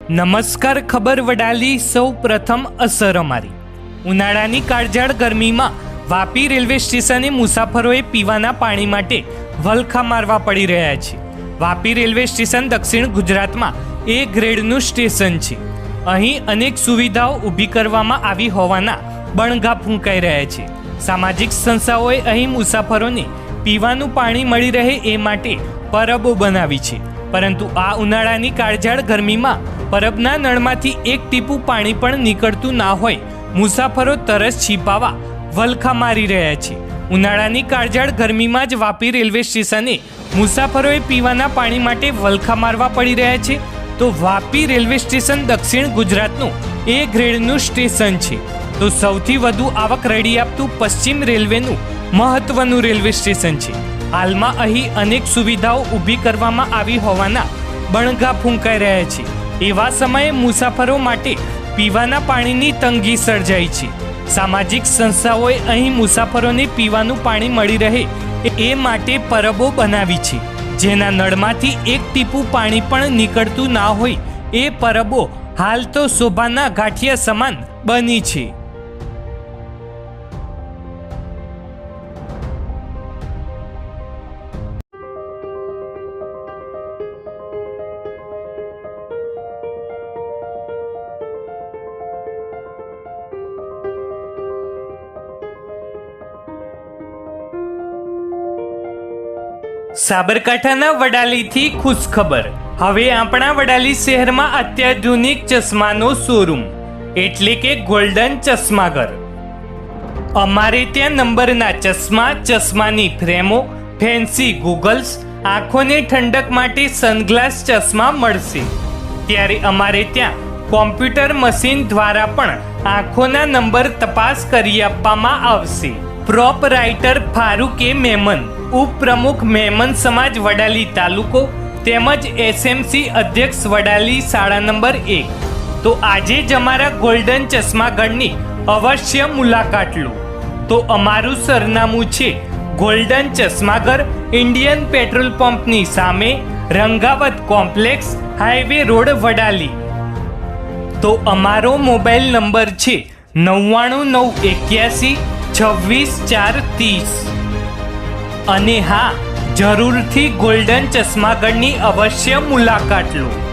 નમસ્કાર. ખબર વડાલી. સૌ પ્રથમ અસર અમારી. ઉનાળાની કાળઝાળ ગરમીમાં વાપી રેલવે સ્ટેશને મુસાફરોએ પીવાના પાણી માટે વલખા મારવા પડી રહ્યા છે. વાપી રેલવે સ્ટેશન દક્ષિણ ગુજરાતમાં એ ગ્રેડનું સ્ટેશન છે. અહીં અનેક સુવિધાઓ ઊભી કરવામાં આવી હોવાના બણગા ફૂંકાઈ રહ્યા છે. સામાજિક સંસ્થાઓએ અહીં મુસાફરોને પીવાનું પાણી મળી રહે એ માટે પરબો બનાવી છે. પરંતુ આ ઉનાળાની કાળઝાળ ગરમીમાં પરબના નળમાંથી એક ટીપું પાણી પણ નીકળતું ના હોય મુસાફરો તરસ છીપાવા વલખા મારી રહ્યા છે. ઉનાળાની કાળઝાળ ગરમીમાં જ વાપી રેલવે સ્ટેશને મુસાફરોએ પીવાના પાણી માટે વલખા મારવા પડી રહ્યા છે. તો વાપી રેલવે સ્ટેશન દક્ષિણ ગુજરાતનું એ ગ્રેડનું સ્ટેશન છે. તો સૌથી વધુ આવક રડી આપતું પશ્ચિમ રેલવેનું મહત્વનું રેલવે સ્ટેશન છે. હાલમાં અહીં અનેક સુવિધાઓ ઊભી કરવામાં આવી હોવાના બણગા ફૂંકાઈ રહ્યા છે. એવા સમયે મુસાફરો માટે પીવાના પાણીની તંગી સર્જાઈ છે. સામાજિક સંસ્થાઓએ અહીં મુસાફરોને પીવાનું પાણી મળી રહે એ માટે પરબો બનાવી છે. જેના નળમાંથી એક ટીપું પાણી પણ નીકળતું ના હોય એ પરબો હાલ તો શોભાના ગાંઠિયા સમાન બની છે. સાબરકાંઠાના વડાલીથી ખુશખબર. હવે આપણા વડાલી શહેરમાં અત્યાધુનિક ચશ્માનો શોરૂમ એટલે કે ગોલ્ડન ચશ્માઘર. અમારે ત્યાં નંબરના ચશ્મા, ચશ્માની ફ્રેમો, ફેન્સી ગૂગલ્સ, આંખોને ઠંડક માટે સનગ્લાસ ચશ્મા મળશે. ત્યારે અમારે ત્યાં કોમ્પ્યુટર મશીન દ્વારા પણ આંખોના નંબર તપાસ કરી આપવામાં આવશે. પ્રોપરાઇટર ફારૂકે મેમન, ઉપપ્રમુખ મેમન સમાજ વડાલી તાલુકો તેમજ એસએમસી અધ્યક્ષ વડાલી શાળા નંબર 1. તો આજે જ અમારા ગોલ્ડન ચશ્માઘરની અવશ્ય મુલાકાત લો. તો અમારું સરનામું છે ગોલ્ડન ચશ્માઘર, ઇન્ડિયન પેટ્રોલ પંપની સામે, રંગાવત કોમ્પ્લેક્સ, હાઈવે રોડ, વડાલી. તો અમારો મોબાઈલ નંબર છે 9991 26 4 30. અને હા, જરૂરથી ગોલ્ડન ચશ્માઘરની અવશ્ય મુલાકાત લો.